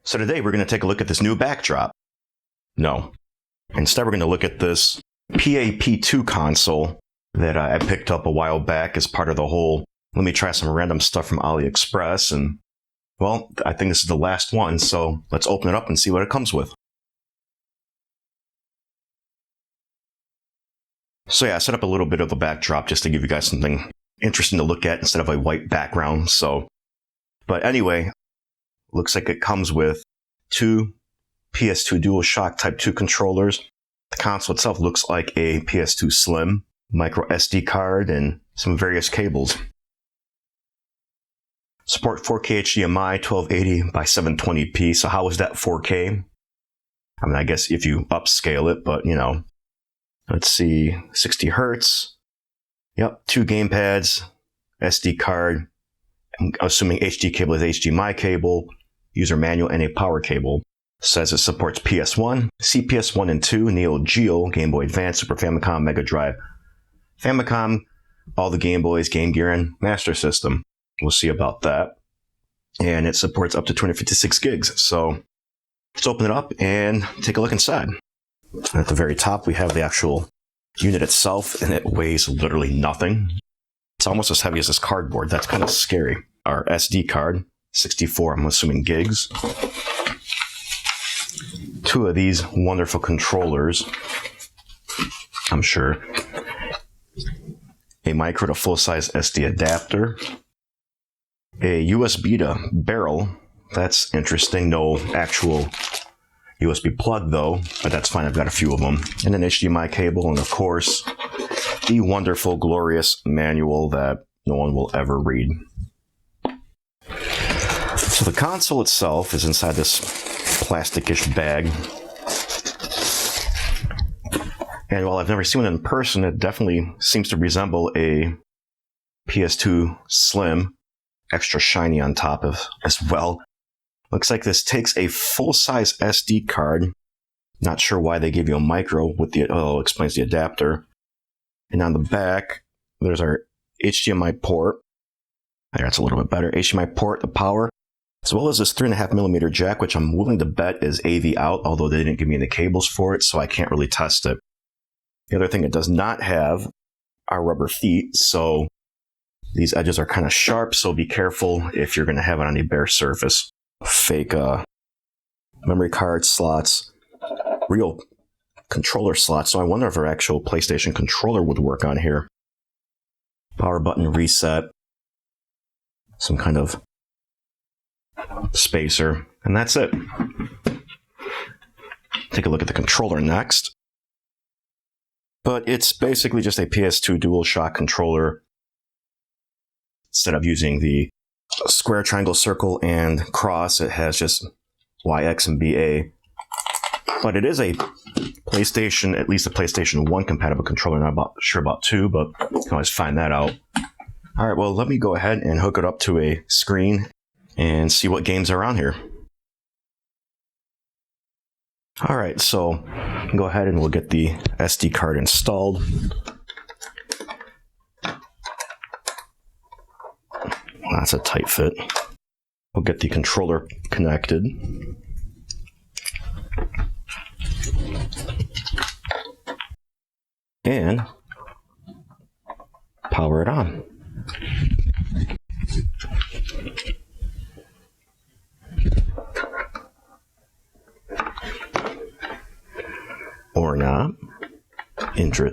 So today we're going to take a look at this new backdrop. No. Instead we're going to look at this PAP2 console that I picked up a while back as part of the whole, let me try some random stuff from AliExpress, and well, I think this is the last one, so let's open it up and see what it comes with. So yeah, I set up a little bit of a backdrop just to give you guys something interesting to look at instead of a white background, but anyway, looks like it comes with two PS2 DualShock Type 2 controllers. The console itself looks like a PS2 Slim, micro SD card, and some various cables. Support 4K HDMI 1280 by 720p, so how is that 4K? I mean, I guess if you upscale it, but you know. Let's see, 60 hertz. Yep, 2 gamepads, SD card. I'm assuming HD cable is HDMI cable, user manual, and a power cable. Says it supports PS1, CPS1 and 2, Neo Geo, Game Boy Advance, Super Famicom, Mega Drive, Famicom, all the Game Boys, Game Gear, and Master System. We'll see about that. And it supports up to 256 gigs. So let's open it up and take a look inside. At the very top, we have the actual unit itself, and it weighs literally nothing. It's almost as heavy as this cardboard. That's kind of scary. Our SD card, 64, I'm assuming, gigs. 2 of these wonderful controllers, I'm sure. A micro to full-size SD adapter. A USB to barrel. That's interesting. No actual USB plug though, but that's fine. I've got a few of them. And an HDMI cable, and of course, the wonderful, glorious manual that no one will ever read. So the console itself is inside this plasticish bag. And while I've never seen it in person, it definitely seems to resemble a PS2 Slim, extra shiny on top of as well. Looks like this takes a full-size SD card. Not sure why they gave you a micro with the, explains the adapter. And on the back, there's our HDMI port. There, that's a little bit better. HDMI port, the power, as well as this 3.5mm jack, which I'm willing to bet is AV out, although they didn't give me any cables for it, so I can't really test it. The other thing it does not have are rubber feet, so these edges are kind of sharp, so be careful if you're going to have it on a bare surface. Fake memory card slots, real controller slots, so I wonder if our actual PlayStation controller would work on here. Power button reset, some kind of spacer, and that's it. Take a look at the controller next. But it's basically just a PS2 DualShock controller. Instead of using the square, triangle, circle, and cross, it has just Y, X, and BA. But it is a PlayStation, at least a PlayStation 1 compatible controller. Not sure about 2, but you can always find that out. Alright, well, let me go ahead and hook it up to a screen and see what games are on here. Alright, so go ahead and we'll get the SD card installed. That's a tight fit. We'll get the controller connected. And power it on. Or not.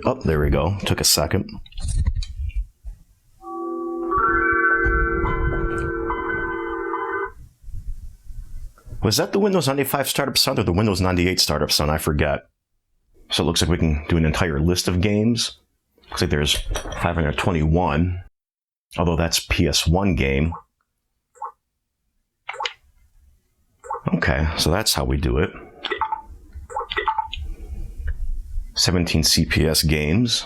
Oh, there we go. Took a second. Was that the Windows 95 startup sound or the Windows 98 startup sound? I forget. So it looks like we can do an entire list of games. Looks like there's 521, although that's PS1 game. Okay, so that's how we do it. 17 CPS games.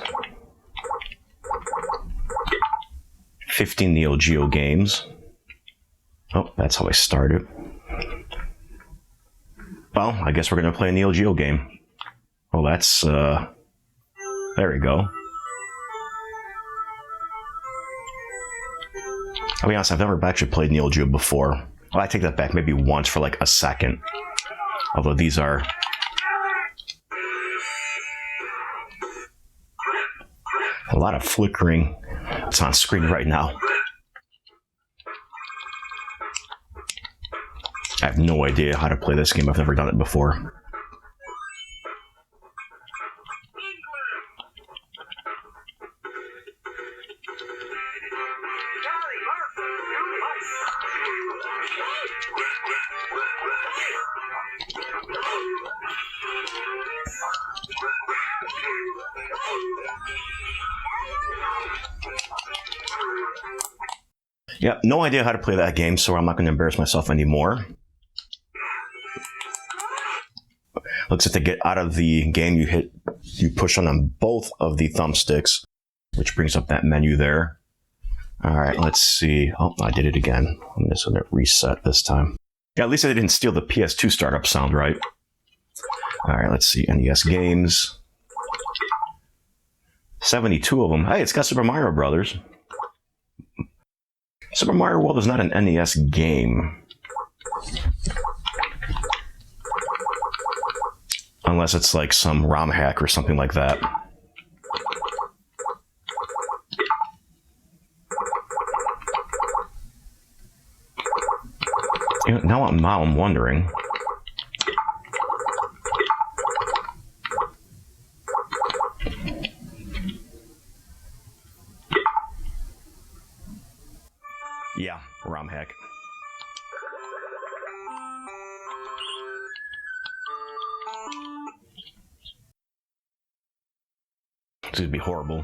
15 Neo Geo games. Oh, that's how I started. Well, I guess we're going to play a Neo Geo game. Well, that's, there we go. I'll be honest, I've never actually played Neo Geo before. Well, I take that back. Maybe once for like a second. Although these are... a lot of flickering. It's on screen right now. I have no idea how to play this game. I've never done it before. Yep, no idea how to play that game, so I'm not going to embarrass myself anymore. Looks like to get out of the game, you push on both of the thumbsticks, which brings up that menu there. All right, let's see. Oh, I did it again. I'm just going to reset this time. Yeah, at least I didn't steal the PS2 startup sound, right? All right, let's see. NES games. 72 of them. Hey, it's got Super Mario Brothers. Super Mario World is not an NES game. Unless it's like some ROM hack or something like that. You know, now I'm wondering. Yeah, ROM hack. This would be horrible.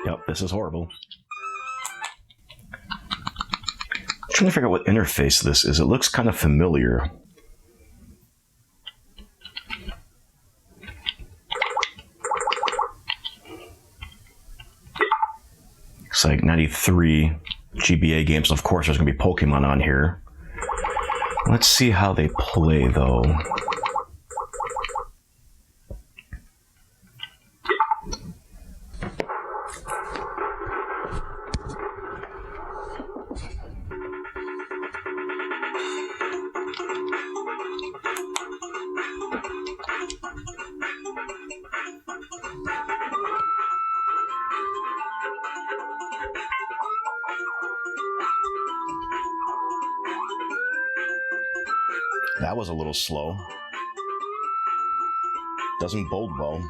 Yep, this is horrible. I'm trying to figure out what interface this is. It looks kind of familiar. It's like 93 GBA games. Of course, there's going to be Pokemon on here. Let's see how they play, though. That was a little slow. Doesn't bode well.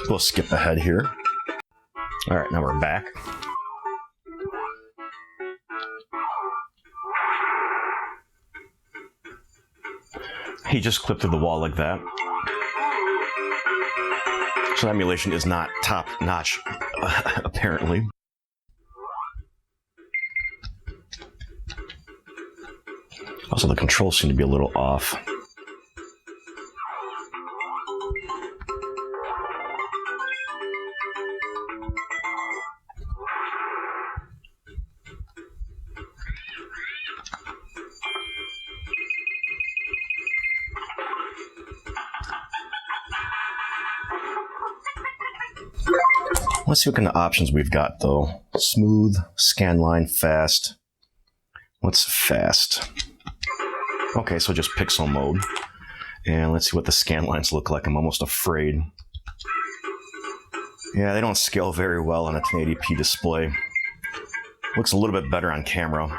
We'll skip ahead here. All right, now we're back. He just clipped through the wall like that. So emulation is not top-notch, apparently. Also, the controls seem to be a little off. Let's see what kind of options we've got, though. Smooth, scanline, fast. What's fast? Okay, so just pixel mode. And let's see what the scan lines look like. I'm almost afraid. Yeah, they don't scale very well on a 1080p display. Looks a little bit better on camera,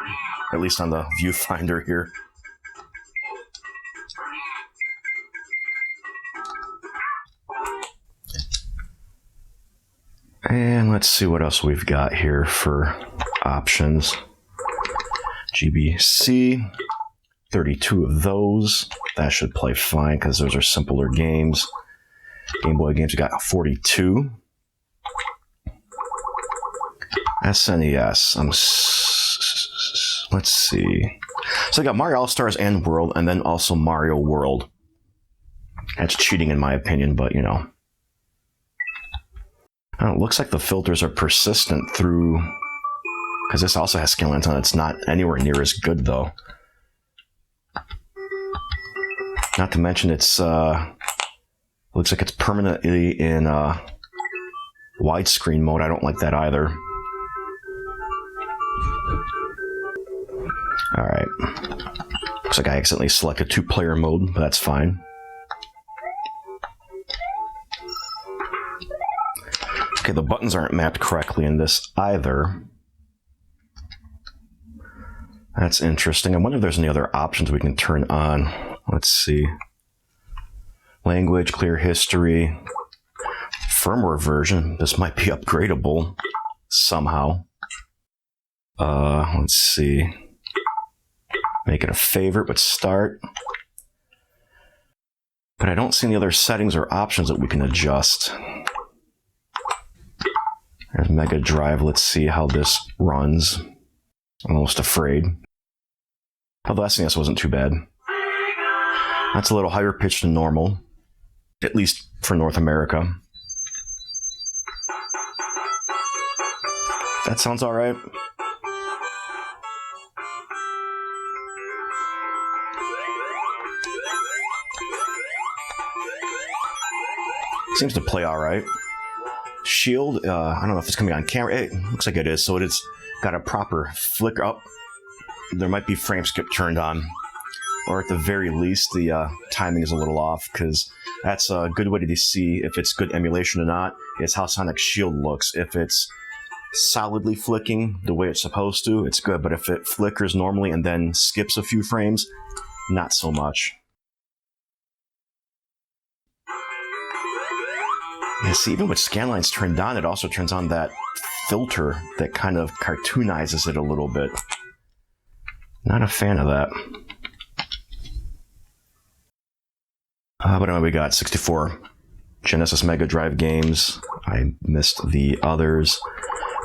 at least on the viewfinder here. And let's see what else we've got here for options. GBC, 32 of those. That should play fine because those are simpler games. Game Boy games, we got 42. SNES, let's see. So I got Mario All-Stars and World, and then also Mario World. That's cheating in my opinion, but you know. It looks like the filters are persistent through, because this also has scan lines on it. It's not anywhere near as good, though. Not to mention it's, looks like it's permanently in Widescreen mode, I don't like that either. Alright. Looks like I accidentally selected 2-player mode, but that's fine. Okay, the buttons aren't mapped correctly in this either. That's interesting. I wonder if there's any other options we can turn on. Let's see. Language, clear history, firmware version. This might be upgradable somehow. Let's see. Make it a favorite, but start. But I don't see any other settings or options that we can adjust. There's Mega Drive. Let's see how this runs. I'm almost afraid. Oh, the SNES wasn't too bad. That's a little higher pitched than normal, at least for North America. That sounds all right. Seems to play all right. Shield, I don't know if it's coming on camera. It looks like it is, so it's got a proper flicker up. There might be frame skip turned on, or at the very least, the timing is a little off, because that's a good way to see if it's good emulation or not, is how Sonic Shield looks. If it's solidly flicking the way it's supposed to, it's good, but if it flickers normally and then skips a few frames, not so much. Yeah, see, even with scanlines turned on, it also turns on that filter that kind of cartoonizes it a little bit. Not a fan of that. But anyway, we got 64 Genesis Mega Drive games. I missed the others.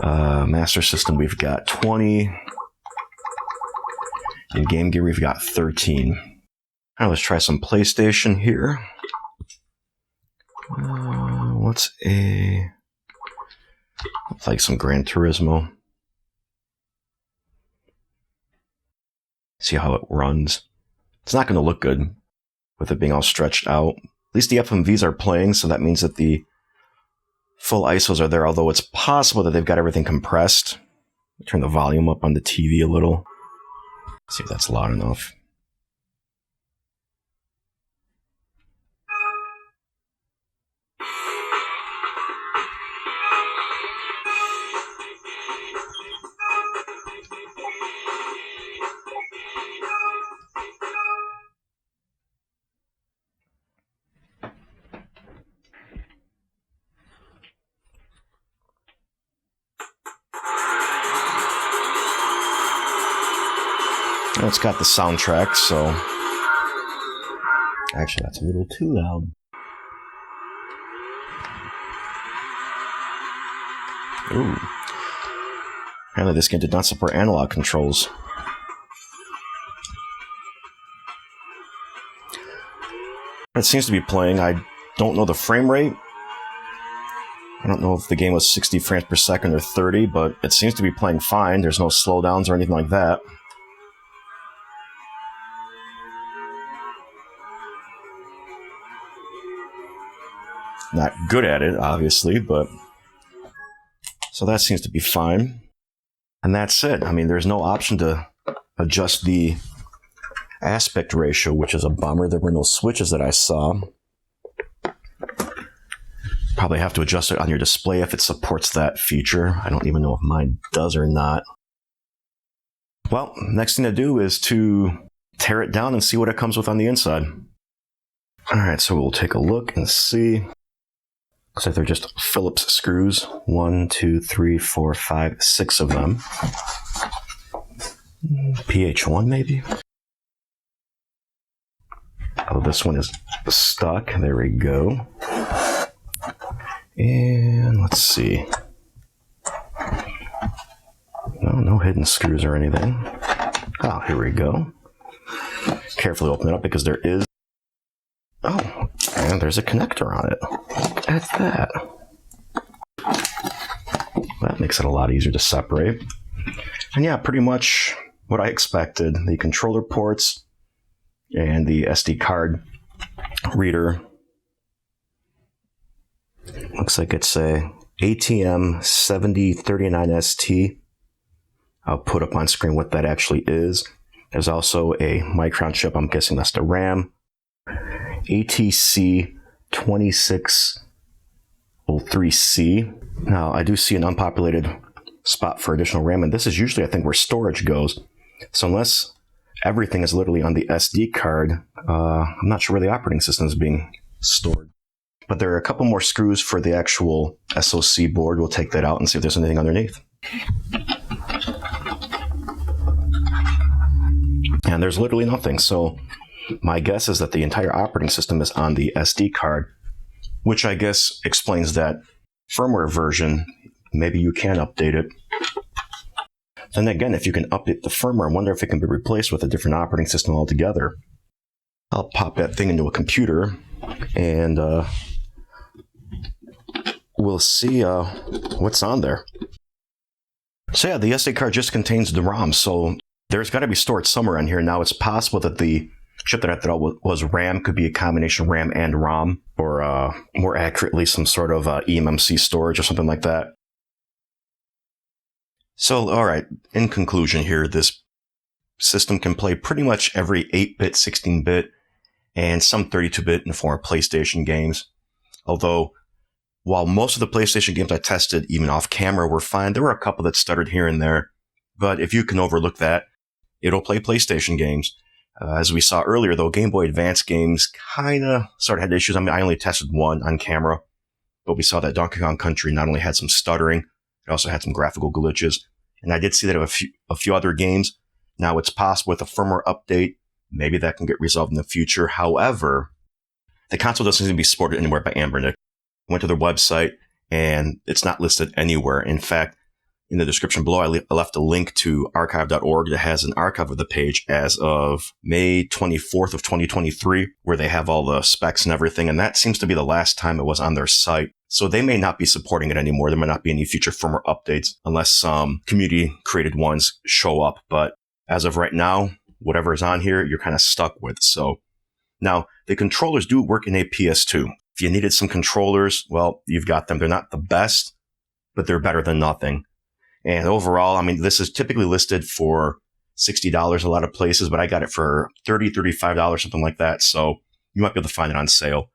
Master System, we've got 20. In Game Gear, we've got 13. All right, let's try some PlayStation here. What's like some Gran Turismo. See how it runs. It's not going to look good with it being all stretched out. At least the FMVs are playing, so that means that the full ISOs are there, although it's possible that they've got everything compressed. Turn the volume up on the TV a little. See if that's loud enough. It's got the soundtrack, so... Actually, that's a little too loud. Ooh. Apparently this game did not support analog controls. It seems to be playing. I don't know the frame rate. I don't know if the game was 60 frames per second or 30, but it seems to be playing fine. There's no slowdowns or anything like that. Not good at it, obviously, but... So that seems to be fine. And that's it. I mean, there's no option to adjust the aspect ratio, which is a bummer. There were no switches that I saw. Probably have to adjust it on your display if it supports that feature. I don't even know if mine does or not. Well, next thing to do is to tear it down and see what it comes with on the inside. Alright, so we'll take a look and see. Looks like they're just Phillips screws. 1, 2, 3, 4, 5, 6 of them. PH1 maybe? Oh, this one is stuck. There we go. And let's see. No hidden screws or anything. Oh, here we go. Carefully open it up because there is... Oh, and there's a connector on it. Look at that. That makes it a lot easier to separate. And yeah, pretty much what I expected. The controller ports and the SD card reader. Looks like it's a ATM 7039ST. I'll put up on screen what that actually is. There's also a Micron chip. I'm guessing that's the RAM. ATC 2603C. Now, I do see an unpopulated spot for additional RAM, and this is usually, I think, where storage goes. So unless everything is literally on the SD card, I'm not sure where the operating system is being stored. But there are a couple more screws for the actual SoC board. We'll take that out and see if there's anything underneath. And there's literally nothing. So my guess is that the entire operating system is on the SD card, which I guess explains that firmware version. Maybe you can update it. Then again, if you can update the firmware, I wonder if it can be replaced with a different operating system altogether. I'll pop that thing into a computer and we'll see what's on there. So yeah, the SD card just contains the ROM, so there's got to be storage somewhere in here. Now, it's possible that the chip that I thought was RAM could be a combination RAM and ROM, or more accurately, some sort of eMMC storage or something like that. So, all right, in conclusion here, this system can play pretty much every 8-bit, 16-bit, and some 32-bit in the form of PlayStation games. Although, while most of the PlayStation games I tested, even off camera, were fine, there were a couple that stuttered here and there. But if you can overlook that, it'll play PlayStation games. As we saw earlier, though, Game Boy Advance games kind of sort of had issues. I mean, I only tested one on camera, but we saw that Donkey Kong Country not only had some stuttering, it also had some graphical glitches. And I did see that of a few other games. Now, it's possible with a firmware update, maybe that can get resolved in the future. However, the console doesn't seem to be supported anywhere by Anbernic. I went to their website, and it's not listed anywhere. In fact, in the description below, I left a link to archive.org that has an archive of the page as of May 24th of 2023, where they have all the specs and everything. And that seems to be the last time it was on their site. So they may not be supporting it anymore. There may not be any future firmware updates unless some community-created ones show up. But as of right now, whatever is on here, you're kind of stuck with. So now, the controllers do work in a PS2. If you needed some controllers, well, you've got them. They're not the best, but they're better than nothing. And overall, I mean, this is typically listed for $60 a lot of places, but I got it for $30, $35, something like that. So you might be able to find it on sale.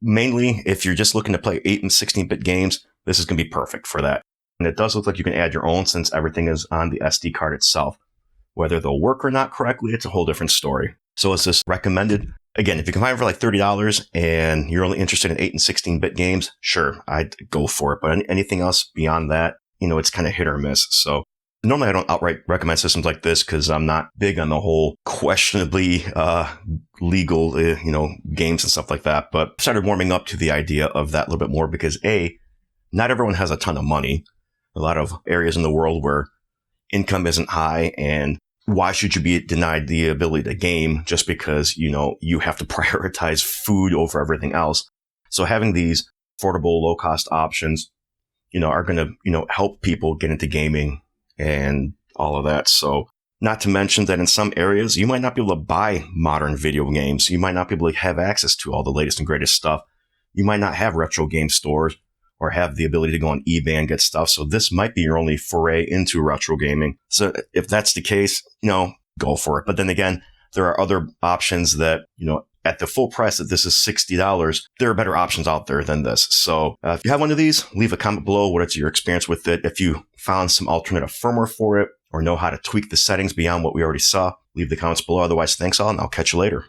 Mainly, if you're just looking to play 8 and 16-bit games, this is going to be perfect for that. And it does look like you can add your own since everything is on the SD card itself. Whether they'll work or not correctly, it's a whole different story. So is this recommended? Again, if you can find it for like $30 and you're only interested in 8 and 16-bit games, sure, I'd go for it. But anything else beyond that, it's kind of hit or miss. So normally I don't outright recommend systems like this because I'm not big on the whole questionably legal, games and stuff like that. But I started warming up to the idea of that a little bit more because A, not everyone has a ton of money. A lot of areas in the world where income isn't high, and why should you be denied the ability to game just because, you have to prioritize food over everything else? So having these affordable, low-cost options, are going to, help people get into gaming and all of that. So not to mention that in some areas, you might not be able to buy modern video games. You might not be able to have access to all the latest and greatest stuff. You might not have retro game stores or have the ability to go on eBay and get stuff. So this might be your only foray into retro gaming. So if that's the case, go for it. But then again, there are other options that, at the full price that this is $60, there are better options out there than this. So if you have one of these, leave a comment below what is your experience with it. If you found some alternative firmware for it or know how to tweak the settings beyond what we already saw, leave the comments below. Otherwise, thanks all, and I'll catch you later.